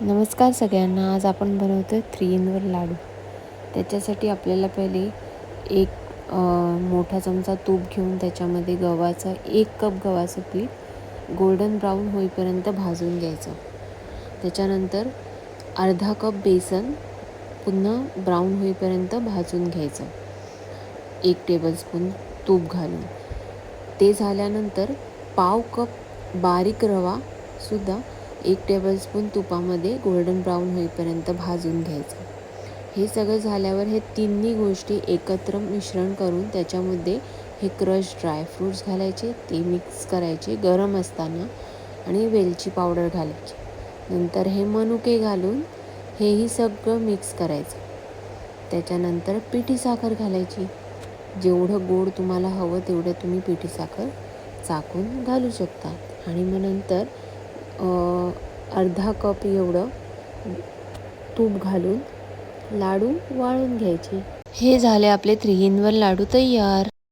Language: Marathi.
नमस्कार सगळ्यांना. आज आपण बनवतो आहे 3 in 1 लाडू. त्याच्यासाठी आपल्याला पहिले एक मोठा चमचा तूप घेऊन त्याच्यामध्ये 1 कप गव्हाचं पीठ गोल्डन ब्राऊन होईपर्यंत भाजून घ्यायचं. त्याच्यानंतर अर्धा कप बेसन पुन्हा ब्राऊन होईपर्यंत भाजून घ्यायचं 1 टेबलस्पून तूप घालून. ते झाल्यानंतर पाव कप बारीक रवासुद्धा 1 टेबलस्पून तुपामध्ये गोल्डन ब्राऊन होईपर्यंत भाजून घ्यायचं. हे सगळं झाल्यावर हे तिन्ही गोष्टी एकत्र मिश्रण करून त्याच्यामध्ये हे क्रश ड्रायफ्रूट्स घालायचे, ते मिक्स करायचे गरम असताना आणि वेलची पावडर घालायची. नंतर हे मनुके घालून हेही सगळं मिक्स करायचं. त्याच्यानंतर पिठी साखर घालायची. जेवढं गोड तुम्हाला हवं तेवढं तुम्ही पिठी साखर चाकून घालू शकता. आणि मग नंतर अर्धा कप एवढं तूप घालून लाडू वाळून घ्यायचे. हे झाले आपले 3 in 1 लाडू तयार.